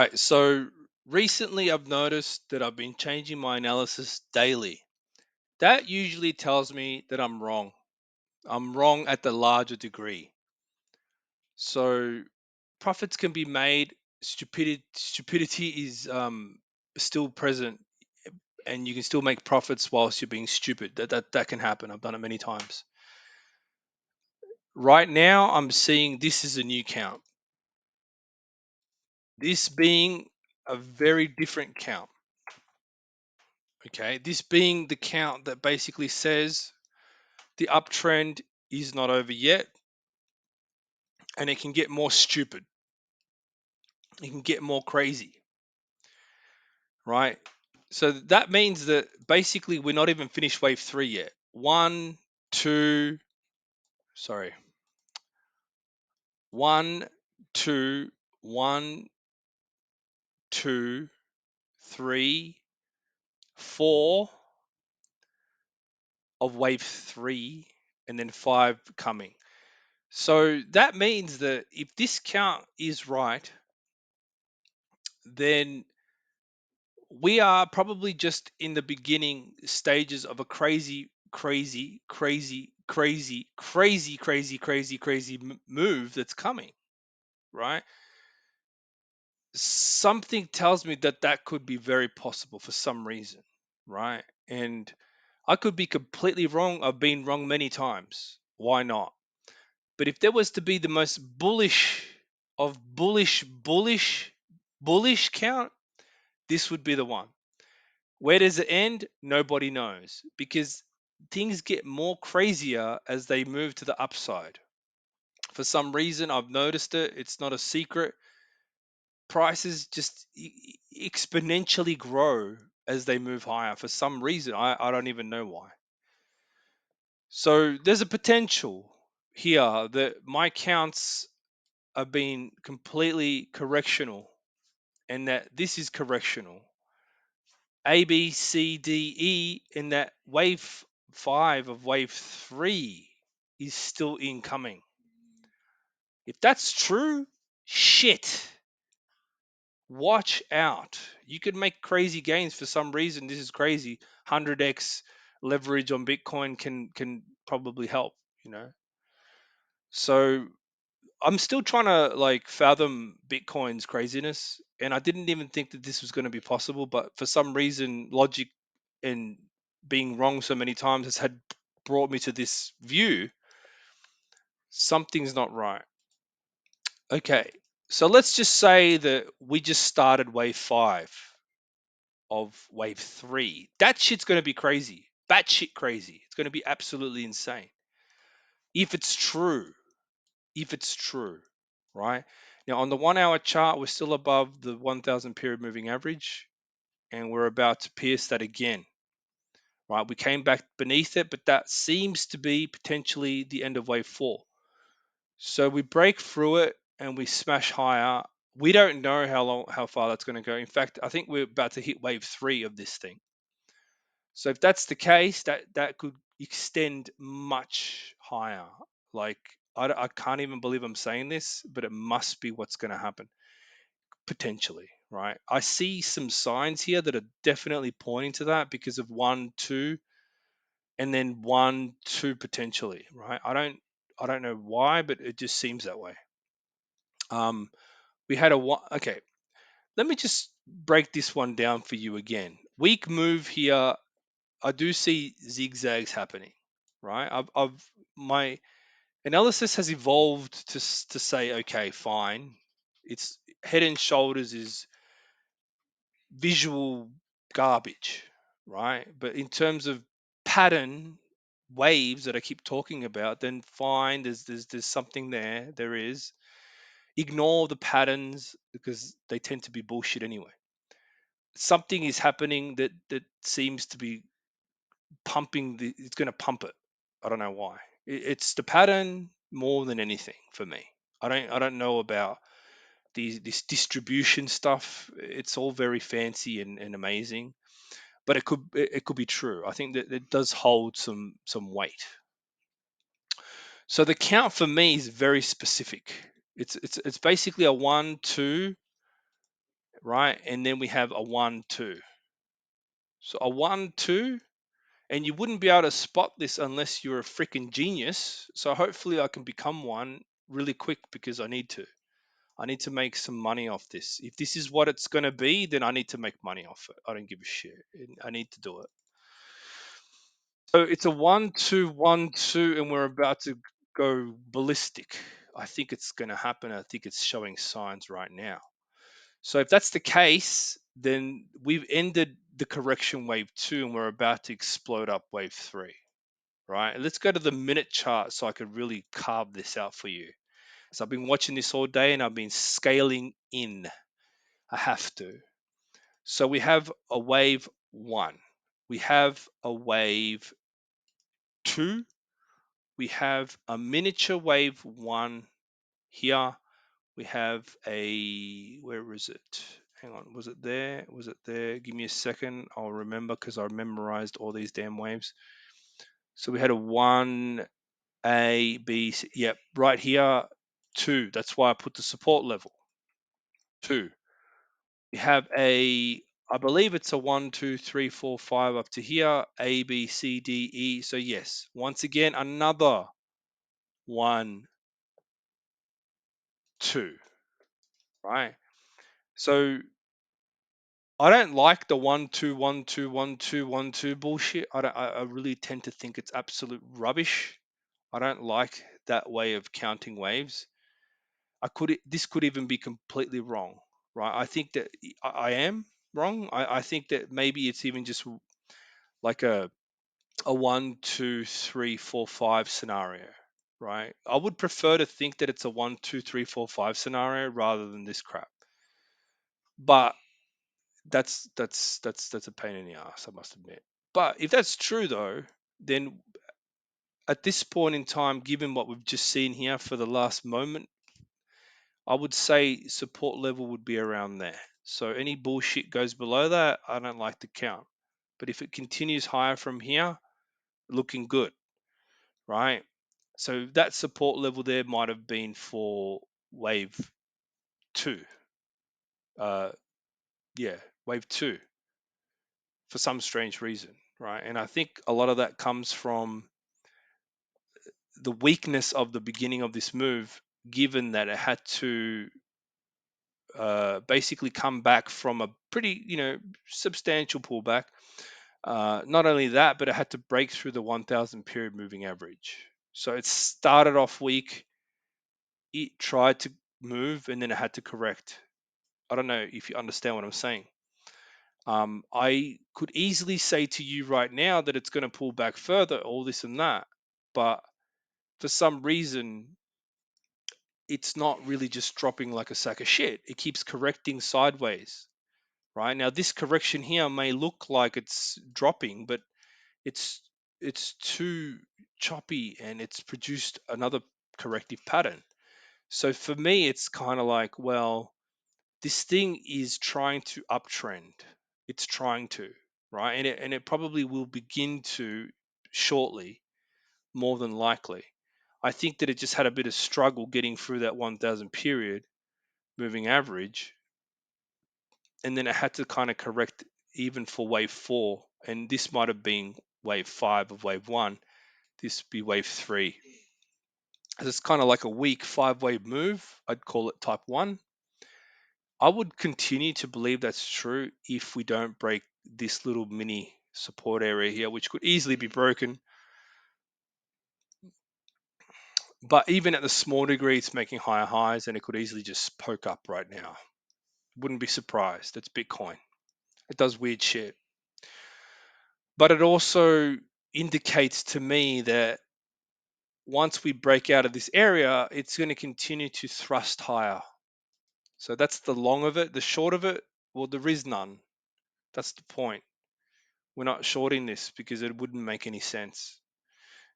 Right, so recently I've noticed that I've been changing my analysis daily. That usually tells me that I'm wrong. I'm wrong at the larger degree. So profits can be made, stupidity is still present, and you can still make profits whilst you're being stupid. That can happen. I've done it many times. Right now I'm seeing this is a new count. This being a very different count. Okay, this being the count that basically says the uptrend is not over yet, and it can get more stupid. It can get more crazy, right? So that means that basically we're not even finished wave three yet. One, two, sorry, one, two, one, two, three, four of wave three, and then five coming. So that means that if this count is right, then we are probably just in the beginning stages of a crazy move that's coming, right? Something tells me that that could be very possible for some reason, right? And I could be completely wrong. I've been wrong many times. Why not? But if there was to be the most bullish of bullish count, this would be the one. Where does it end? Nobody knows because things get more crazier as they move to the upside. For some reason, I've noticed it. It's not a secret. Prices just exponentially grow as they move higher. For some reason, I don't even know why. So there's a potential here that my counts are being completely correctional and that this is correctional. A, B, C, D, E, and that wave five of wave three is still incoming. If that's true, shit, watch out. You could make crazy gains for some reason. This is crazy. 100x leverage on Bitcoin can probably help, you know. So I'm still trying to like fathom Bitcoin's craziness, and I didn't even think that this was going to be possible. But for some reason, logic and being wrong so many times has had brought me to this view. Something's not right. Okay, so let's just say that we just started wave five of wave three. That shit's going to be crazy. Batshit crazy. It's going to be absolutely insane if it's true. If it's true, right? Now, on the 1 hour chart, we're still above the 1000 period moving average, and we're about to pierce that again, right? We came back beneath it, but that seems to be potentially the end of wave four. So we break through it and we smash higher. We don't know how far that's going to go. In fact, I think we're about to hit wave three of this thing. So if that's the case, that could extend much higher. Like I can't even believe I'm saying this, but it must be what's going to happen potentially, right? I see some signs here that are definitely pointing to that because of one, two, and then one, two potentially, right? I don't know why, but it just seems that way. Um, we had a one. Okay, let me just break this one down for you again. Weak move here. I do see zigzags happening, right? My analysis has evolved to say, okay, fine. It's head and shoulders is visual garbage, right? But in terms of pattern waves that I keep talking about, then fine. There's something there. There is. Ignore the patterns because they tend to be bullshit anyway. Something is happening that seems to be pumping it's going to pump it. I don't know why. It's the pattern more than anything for me. I don't know about this distribution stuff. It's all very fancy and amazing, but it could be true. I think that it does hold some weight. So the count for me is very specific. It's basically a 1 2 right? And then we have a 1, 2. So a 1, 2, and you wouldn't be able to spot this unless you're a freaking genius. So hopefully I can become one really quick because I need to. I need to make some money off this. If this is what it's going to be, then I need to make money off it. I don't give a shit. I need to do it. So it's a 1, 2, 1, 2, and we're about to go ballistic. I think it's going to happen. I think it's showing signs right now. So if that's the case, then we've ended the correction wave 2 and we're about to explode up wave 3, right? Let's go to the minute chart so I could really carve this out for you. So I've been watching this all day and I've been scaling in. I have to. So we have a wave 1. We have a wave 2. We have a miniature wave 1 here. We have a, where is it? Hang on, was it there? Was it there? Give me a second. I'll remember because I memorized all these damn waves. So we had a 1, A, B, C. Yep, right here, 2. That's why I put the support level, 2. We have a, I believe it's a 1, 2, 3, 4, 5 up to here, A, B, C, D, E. So yes, once again, another 1, 2, right? So I don't like the 1, 2, 1, 2, 1, 2, 1, 2 bullshit. I really tend to think it's absolute rubbish. I don't like that way of counting waves. This could even be completely wrong, right? I think that I am wrong. I think that maybe it's even just like a 1, 2, 3, 4, 5 scenario, right? I would prefer to think that it's a 1, 2, 3, 4, 5 scenario rather than this crap. But that's a pain in the ass, I must admit. But if that's true though, then at this point in time, given what we've just seen here for the last moment, I would say support level would be around there. So any bullshit goes below that, I don't like to count. But if it continues higher from here, looking good, right? So that support level there might have been for wave 2. Uh, yeah, wave 2 for some strange reason, right? And I think a lot of that comes from the weakness of the beginning of this move, given that it had to basically come back from a pretty, substantial pullback. Not only that, but it had to break through the 1,000 period moving average. So it started off weak. It tried to move and then it had to correct. I don't know if you understand what I'm saying. I could easily say to you right now that it's going to pull back further, all this and that. But for some reason, it's not really just dropping like a sack of shit. It keeps correcting sideways, right? Now, this correction here may look like it's dropping, but it's it's too choppy and it's produced another corrective pattern. So for me, it's kind of like, well, this thing is trying to uptrend. It's trying to, right? And it probably will begin to shortly, more than likely. I think that it just had a bit of struggle getting through that 1,000 period moving average, and then it had to kind of correct even for wave 4, and this might have been wave 5 of wave 1. This be wave 3. It's kind of like a weak 5-wave move. I'd call it type 1. I would continue to believe that's true if we don't break this little mini support area here, which could easily be broken. But even at the small degree, it's making higher highs and it could easily just poke up right now. Wouldn't be surprised. It's Bitcoin. It does weird shit. But it also indicates to me that once we break out of this area, it's going to continue to thrust higher. So that's the long of it. The short of it, well, there is none. That's the point. We're not shorting this because it wouldn't make any sense.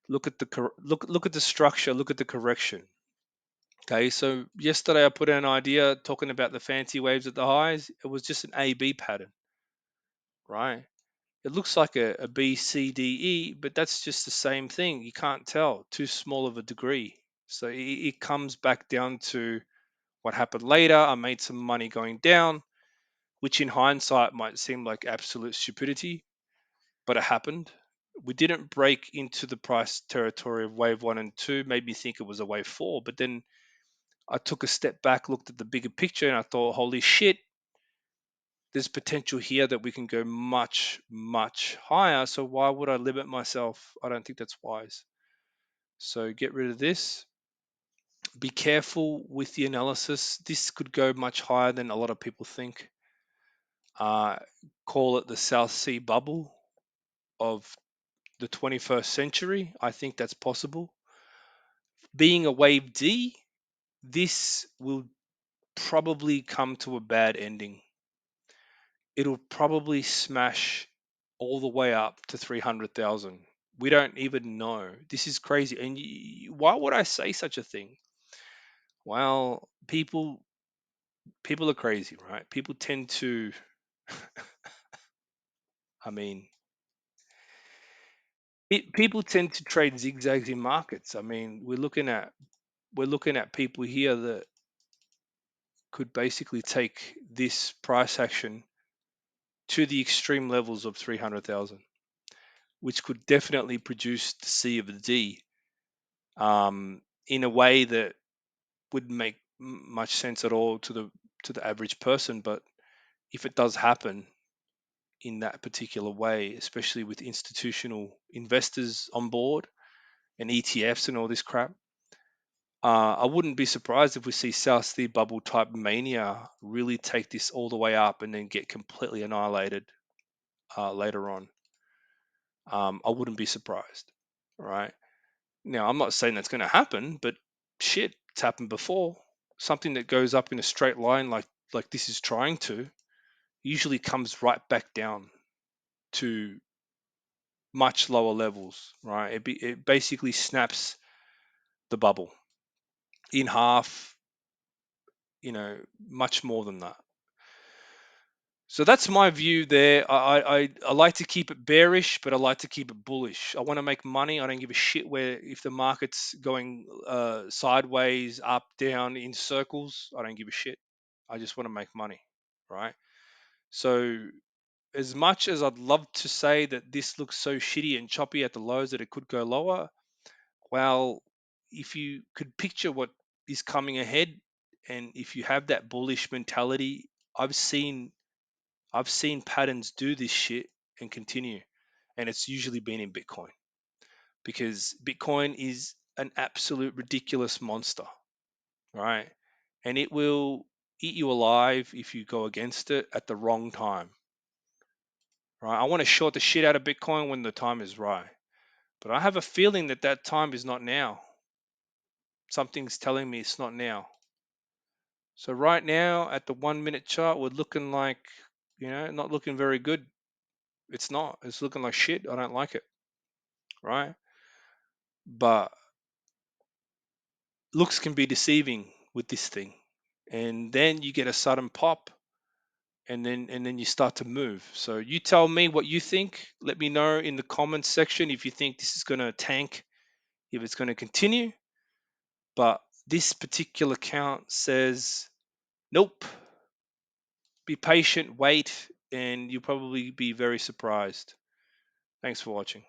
Look at look at the structure. Look at the correction. Okay, so yesterday I put out an idea talking about the fancy waves at the highs. It was just an A-B pattern, right? It looks like a B, C, D, E, but that's just the same thing. You can't tell. Too small of a degree. So it comes back down to what happened later. I made some money going down. which in hindsight might seem like absolute stupidity, but it happened. We didn't break into the price territory of wave one and two, made me think it was a wave four. But then I took a step back, looked at the bigger picture, and I thought, holy shit, there's potential here that we can go much, much higher. So why would I limit myself? I don't think that's wise. So get rid of this. Be careful with the analysis. This could go much higher than a lot of people think. Uh, Call it the South Sea bubble of the 21st century. I think that's possible. Being a wave D, this will probably come to a bad ending. It'll probably smash all the way up to 300,000. We don't even know. This is crazy. And why would I say such a thing? Well, people are crazy, right? People tend to, I mean, people tend to trade zigzags in markets. I mean, we're looking at people here that could basically take this price action to the extreme levels of 300,000, which could definitely produce the C of the D in a way that wouldn't make much sense at all to the average person. But if it does happen in that particular way, especially with institutional investors on board and ETFs and all this crap, I wouldn't be surprised if we see South Sea bubble type mania really take this all the way up and then get completely annihilated later on. I wouldn't be surprised, right? Now, I'm not saying that's going to happen, but shit, it's happened before. Something that goes up in a straight line like this is trying to usually comes right back down to much lower levels, right? It basically snaps the bubble in half, much more than that. So that's my view there. I like to keep it bearish, but I like to keep it bullish. I want to make money. I don't give a shit where if the market's going sideways, up, down, in circles. I don't give a shit. I just want to make money, right? So as much as I'd love to say that this looks so shitty and choppy at the lows that it could go lower, well, if you could picture what is coming ahead, and if you have that bullish mentality, I've seen I've seen patterns do this shit and continue. And it's usually been in Bitcoin because Bitcoin is an absolute ridiculous monster, right? And it will eat you alive if you go against it at the wrong time, right? I want to short the shit out of Bitcoin when the time is right. But I have a feeling that that time is not now. Something's telling me it's not now. So right now at the 1 minute chart, we're looking like, not looking very good. It's not. It's looking like shit. I don't like it, right? But looks can be deceiving with this thing. And then you get a sudden pop and then you start to move. So you tell me what you think. Let me know in the comments section if you think this is going to tank, if it's going to continue. But this particular count says nope. Be patient, wait, and you'll probably be very surprised. Thanks for watching.